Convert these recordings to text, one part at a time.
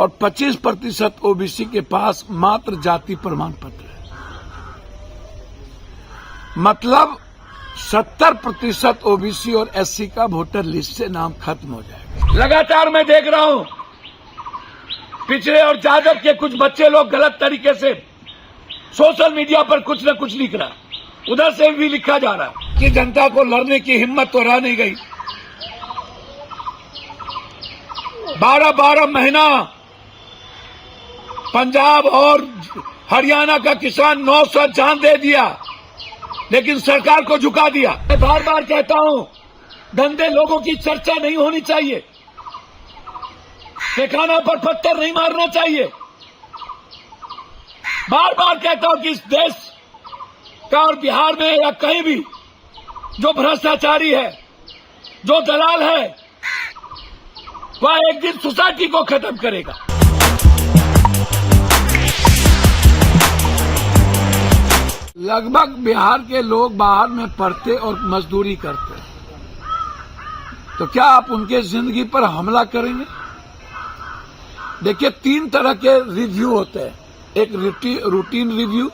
और 25% ओबीसी के पास मात्र जाति प्रमाण पत्र है। मतलब 70% ओबीसी और एससी का वोटर लिस्ट से नाम खत्म हो जाएगा। लगातार मैं देख रहा हूं पिछड़े और जादव के कुछ बच्चे लोग गलत तरीके से सोशल मीडिया पर कुछ न कुछ लिख रहा है, उधर से भी लिखा जा रहा है कि जनता को लड़ने की हिम्मत तो रह नहीं गई। 12 महीना पंजाब और हरियाणा का किसान 900 जान दे दिया, लेकिन सरकार को झुका दिया। मैं बार बार कहता हूं, गंदे लोगों की चर्चा नहीं होनी चाहिए, ठिकाना पर पत्थर नहीं मारना चाहिए। बार बार कहता हूं कि इस देश का और बिहार में या कहीं भी जो भ्रष्टाचारी है, जो दलाल है, वह एक दिन सोसाइटी को खत्म करेगा। लगभग बिहार के लोग बाहर में पढ़ते और मजदूरी करते हैं, तो क्या आप उनके जिंदगी पर हमला करेंगे? देखिए, 3 तरह के रिव्यू होते हैं। एक रूटीन रिव्यू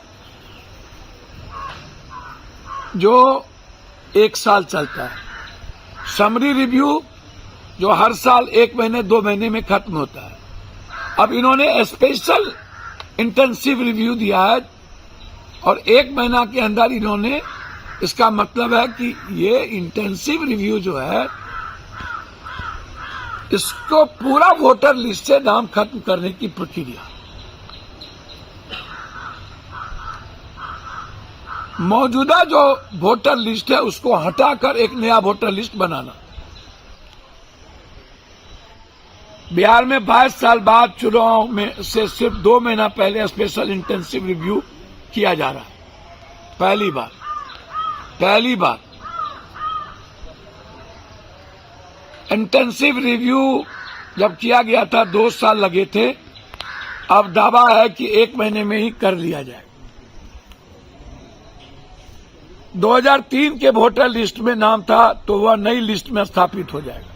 जो 1 साल चलता है, समरी रिव्यू जो हर साल 1 महीने 2 महीने में खत्म होता है। अब इन्होंने स्पेशल इंटेंसिव रिव्यू दिया है और 1 महीना के अंदर इन्होंने, इसका मतलब है कि ये इंटेंसिव रिव्यू जो है, इसको पूरा वोटर लिस्ट से नाम खत्म करने की प्रक्रिया, मौजूदा जो वोटर लिस्ट है उसको हटाकर एक नया वोटर लिस्ट बनाना। बिहार में 22 साल बाद चुनाव में से सिर्फ 2 महीना पहले स्पेशल इंटेंसिव रिव्यू किया जा रहा है। पहली बार इंटेंसिव रिव्यू जब किया गया था 2 साल लगे थे, अब दावा है कि 1 महीने में ही कर लिया जाए। 2003 के वोटर लिस्ट में नाम था तो वह नई लिस्ट में स्थापित हो जाएगा।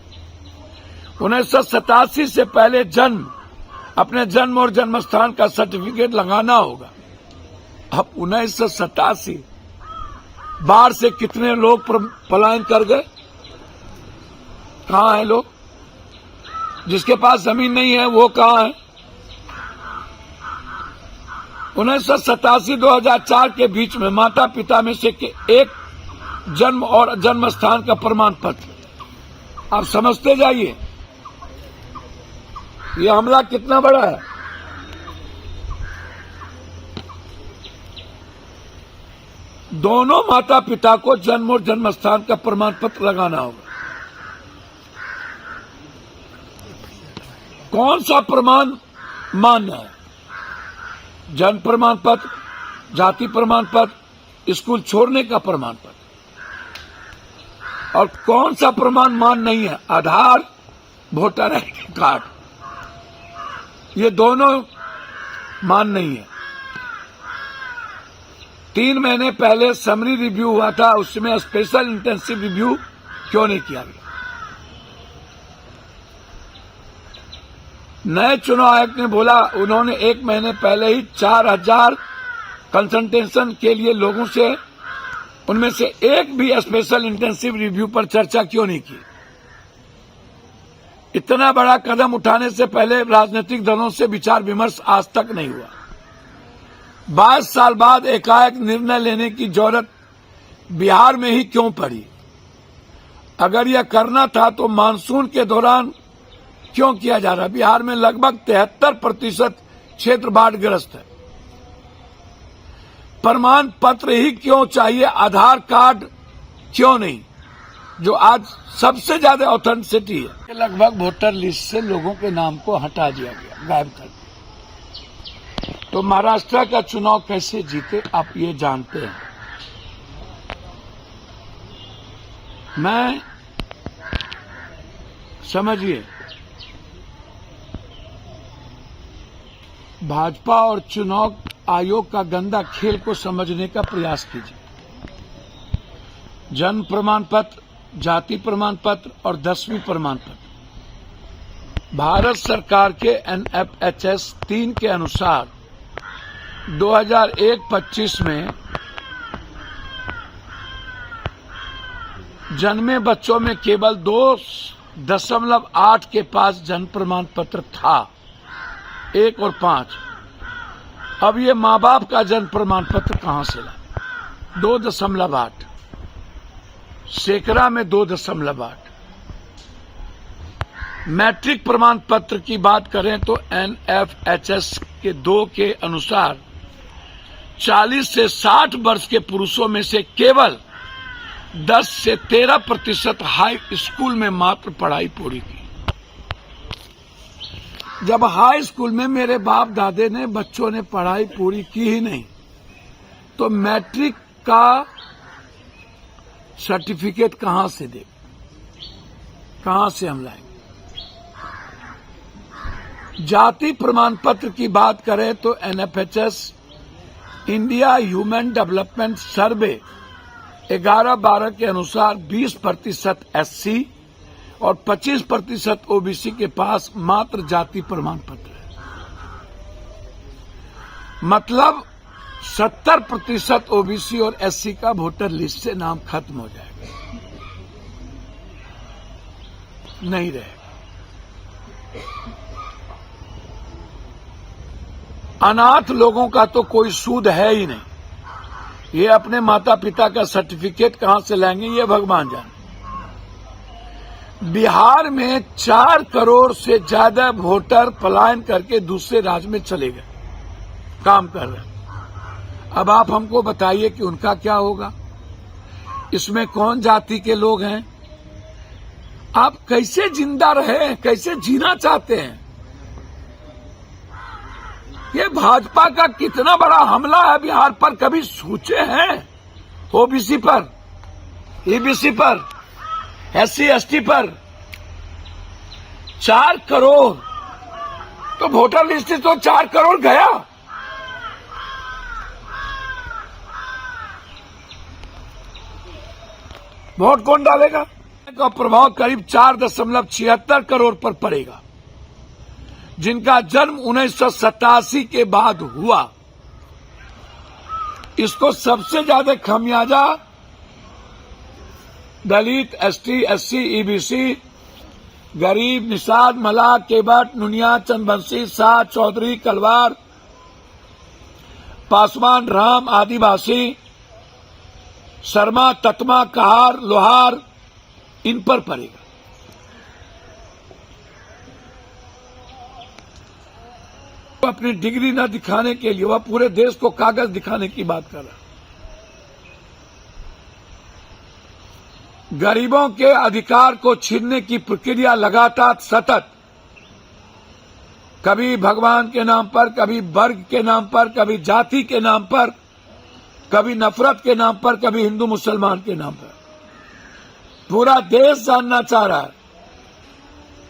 1987 से पहले अपने जन्म और जन्म स्थान का सर्टिफिकेट लगाना होगा। अब 1987 बाढ़ से कितने लोग पलायन कर गए? कहाँ हैं लोग? जिसके पास जमीन नहीं है वो कहाँ है? 1987-2004 के बीच में माता पिता में से एक जन्म और जन्म स्थान का प्रमाण पत्र। आप समझते जाइए ये हमला कितना बड़ा है। दोनों माता पिता को जन्म और जन्म स्थान का प्रमाण पत्र लगाना होगा। कौन सा प्रमाण मान्य है? जन्म प्रमाण पत्र, जाति प्रमाण पत्र, स्कूल छोड़ने का प्रमाण पत्र। और कौन सा प्रमाण मान्य नहीं है? आधार, वोटर आईडी कार्ड, ये दोनों मान्य नहीं है। 3 महीने पहले समरी रिव्यू हुआ था, उसमें स्पेशल इंटेंसिव रिव्यू क्यों नहीं किया गया? नए चुनाव आयोग ने बोला, उन्होंने 1 महीने पहले ही 4000 कंसल्टेशन के लिए लोगों से, उनमें से एक भी स्पेशल इंटेंसिव रिव्यू पर चर्चा क्यों नहीं की? इतना बड़ा कदम उठाने से पहले राजनीतिक दलों से विचार विमर्श आज तक नहीं हुआ। 22 साल बाद एकाएक निर्णय लेने की जरूरत बिहार में ही क्यों पड़ी? अगर यह करना था तो मानसून के दौरान क्यों किया जा रहा है? बिहार में लगभग 73% क्षेत्र बाढ़ग्रस्त है। प्रमाण पत्र ही क्यों चाहिए? आधार कार्ड क्यों नहीं, जो आज सबसे ज्यादा ऑथेंटिसिटी है? लगभग वोटर लिस्ट से लोगों के नाम को हटा दिया गया, गायब कर दिया। तो महाराष्ट्र का चुनाव कैसे जीते आप ये जानते हैं। मैं समझिए, भाजपा और चुनाव आयोग का गंदा खेल को समझने का प्रयास कीजिए। जन्म प्रमाण पत्र, जाति प्रमाण पत्र और 10वीं प्रमाण पत्र, भारत सरकार के NFHS 3 के अनुसार 2001-25 में जन्मे बच्चों में केवल 2.8 के पास जन्म प्रमाण पत्र था, 1 और 5। अब ये माँ बाप का जन्म प्रमाण पत्र कहां से ला? 2.8 सैकड़ा में 2.8। मैट्रिक प्रमाण पत्र की बात करें तो NFHS के 2 के अनुसार 40 से 60 वर्ष के पुरुषों में से केवल 10 से 13% हाई स्कूल में मात्र पढ़ाई पूरी की। जब हाई स्कूल में मेरे बाप दादे ने बच्चों ने पढ़ाई पूरी की ही नहीं, तो मैट्रिक का सर्टिफिकेट कहां से दे, कहां से हम लाएंगे? जाति प्रमाण पत्र की बात करें तो NFHS इंडिया ह्यूमन डेवलपमेंट सर्वे 11-12 के अनुसार 20% SC और 25% OBC के पास मात्र जाति प्रमाण पत्र है। मतलब 70% OBC और SC का वोटर लिस्ट से नाम खत्म हो जाएगा, नहीं रहेगा। अनाथ लोगों का तो कोई सूद है ही नहीं। ये अपने माता पिता का सर्टिफिकेट कहां से लाएंगे, ये भगवान जाने। बिहार में 4 करोड़ से ज्यादा वोटर पलायन करके दूसरे राज्य में चले गए, काम कर रहे हैं। अब आप हमको बताइए कि उनका क्या होगा? इसमें कौन जाति के लोग हैं? आप कैसे जिंदा रहे, कैसे जीना चाहते हैं? ये भाजपा का कितना बड़ा हमला है बिहार पर, कभी सोचे हैं? OBC पर, EBC पर, SC ST पर 4 करोड़, तो वोटर लिस्ट से तो 4 करोड़ गया। वोट कौन डालेगा? का प्रभाव करीब 4.76 करोड़ पर पड़ेगा, जिनका जन्म 1987 के बाद हुआ। इसको सबसे ज्यादा खमियाजा दलित, ST SC EBC, गरीब, निषाद, मलाह, केवट, नुनिया, चंदवंशी, शाह, चौधरी, कलवार, पासवान, राम, आदिवासी, शर्मा, ततमा, कहार, लोहार, इन पर पड़ेगा। अपनी डिग्री न दिखाने के लिए वह पूरे देश को कागज दिखाने की बात कर रहा है। गरीबों के अधिकार को छीनने की प्रक्रिया लगातार सतत, कभी भगवान के नाम पर, कभी वर्ग के नाम पर, कभी जाति के नाम पर, कभी नफरत के नाम पर, कभी हिंदू मुसलमान के नाम पर। पूरा देश जानना चाह रहा है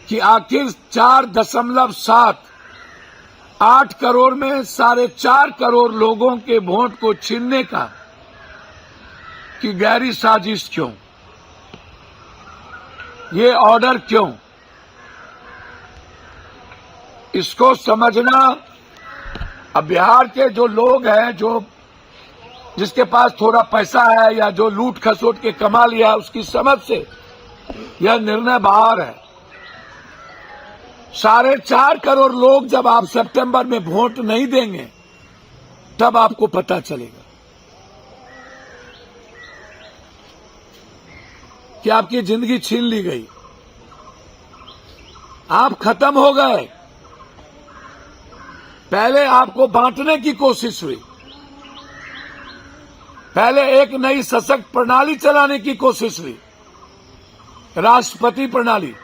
कि आखिर 4.8 करोड़ में 4.5 करोड़ लोगों के वोट को छीनने का की गहरी साजिश क्यों? ये ऑर्डर क्यों? इसको समझना अब बिहार के जो लोग हैं, जो जिसके पास थोड़ा पैसा है या जो लूट खसोट के कमा लिया, उसकी समझ से यह निर्णय बाहर है। 4.5 करोड़ लोग जब आप सितंबर में वोट नहीं देंगे, तब आपको पता चलेगा कि आपकी जिंदगी छीन ली गई, आप खत्म हो गए। पहले आपको बांटने की कोशिश हुई, पहले एक नई सशक्त प्रणाली चलाने की कोशिश हुई, राष्ट्रपति प्रणाली,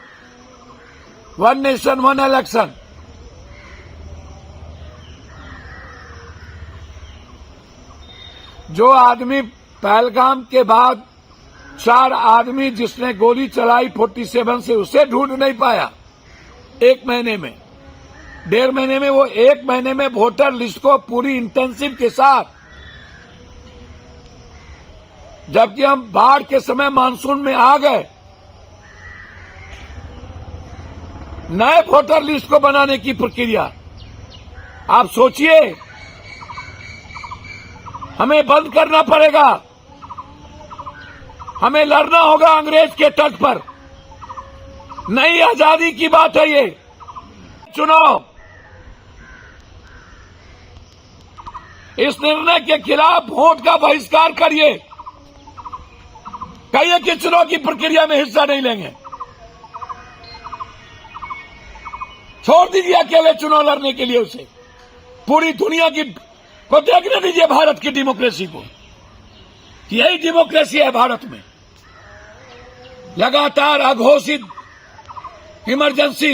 1 नेशन 1 इलेक्शन। जो आदमी पहलगाम के बाद 4 आदमी जिसने गोली चलाई 47 से, उसे ढूंढ नहीं पाया 1 महीने में, 1.5 महीने में। वो 1 महीने में वोटर लिस्ट को पूरी इंटेंसिव के साथ, जबकि हम बाढ़ के समय मानसून में आ गए, नए वोटर लिस्ट को बनाने की प्रक्रिया, आप सोचिए, हमें बंद करना पड़ेगा। हमें लड़ना होगा अंग्रेज के तट पर। नई आजादी की बात है ये। चुनाव, इस निर्णय के खिलाफ वोट का बहिष्कार करिए। कहिए कि चुनाव की प्रक्रिया में हिस्सा नहीं लेंगे। छोड़ दीजिए अकेले चुनाव लड़ने के लिए उसे। पूरी दुनिया की को देखने दीजिए भारत की डेमोक्रेसी को। यही डेमोक्रेसी है भारत में। लगातार अघोषित इमरजेंसी,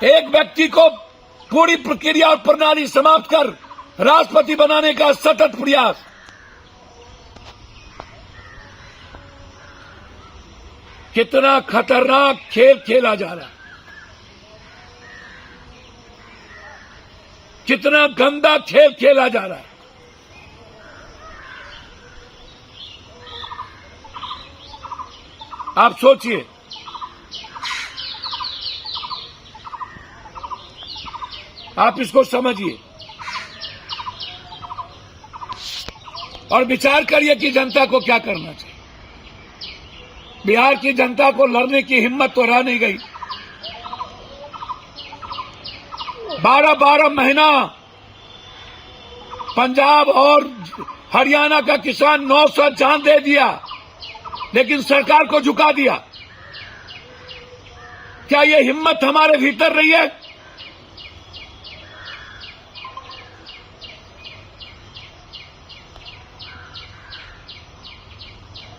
एक व्यक्ति को पूरी प्रक्रिया और प्रणाली समाप्त कर राष्ट्रपति बनाने का सतत प्रयास। कितना खतरनाक खेल खेला जा रहा है, कितना गंदा खेल खेला जा रहा है। आप सोचिए, आप इसको समझिए और विचार करिए कि जनता को क्या करना चाहिए। बिहार की जनता को लड़ने की हिम्मत तो रह नहीं गई। 12-12 महीना पंजाब और हरियाणा का किसान 900 जान दे दिया, लेकिन सरकार को झुका दिया। क्या ये हिम्मत हमारे भीतर रही है?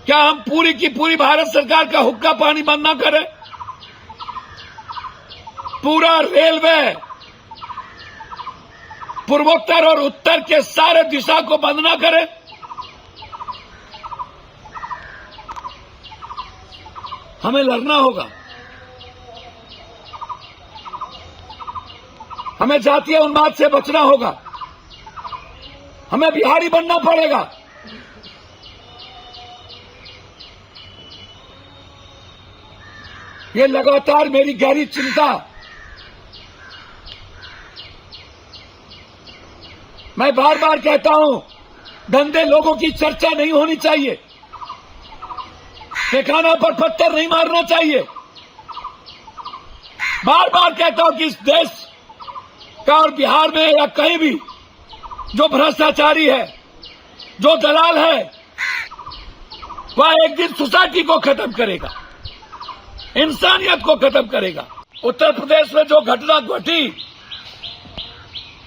क्या हम पूरी की पूरी भारत सरकार का हुक्का पानी बंद ना करें? पूरा रेलवे पूर्वोत्तर और उत्तर के सारे दिशा को बंद ना करें? हमें लड़ना होगा। हमें जातीय उन्माद से बचना होगा। हमें बिहारी बनना पड़ेगा। ये लगातार मेरी गहरी चिंता। मैं बार बार कहता हूं, गंदे लोगों की चर्चा नहीं होनी चाहिए। ठिकाना पर पत्थर नहीं मारना चाहिए। बार बार कहता हूं कि इस देश का और बिहार में या कहीं भी जो भ्रष्टाचारी है, जो दलाल है, वह एक दिन सोसाइटी को खत्म करेगा, इंसानियत को खत्म करेगा। उत्तर प्रदेश में जो घटना घटी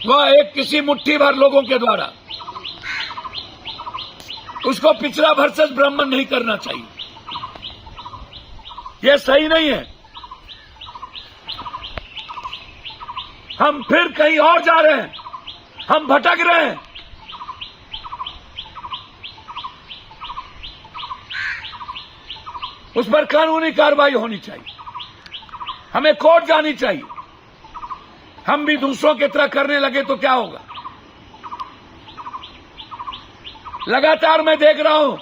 वह एक किसी मुट्ठी भर लोगों के द्वारा, उसको पिछड़ा वर्सेस ब्राह्मण नहीं करना चाहिए। यह सही नहीं है। हम फिर कहीं और जा रहे हैं, हम भटक रहे हैं। उस पर कानूनी कार्रवाई होनी चाहिए। हमें कोर्ट जानी चाहिए। हम भी दूसरों की तरह करने लगे तो क्या होगा? लगातार मैं देख रहा हूं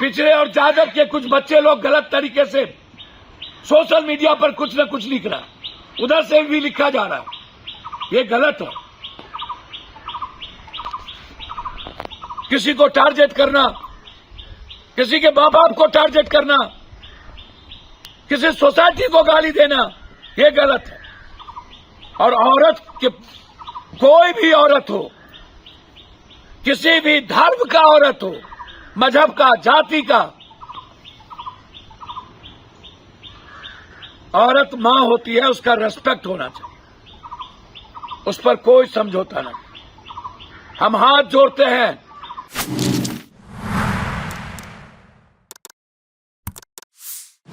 पिछड़े और जादव के कुछ बच्चे लोग गलत तरीके से सोशल मीडिया पर कुछ न कुछ लिख रहा है, उधर से भी लिखा जा रहा है। ये गलत है। किसी को टारगेट करना, किसी के मां बाप को टारगेट करना, किसी सोसाइटी को गाली देना, ये गलत है। और औरत के, कोई भी औरत हो, किसी भी धर्म का औरत हो, मजहब का, जाति का, औरत मां होती है, उसका रेस्पेक्ट होना चाहिए। उस पर कोई समझौता नहीं। हम हाथ जोड़ते हैं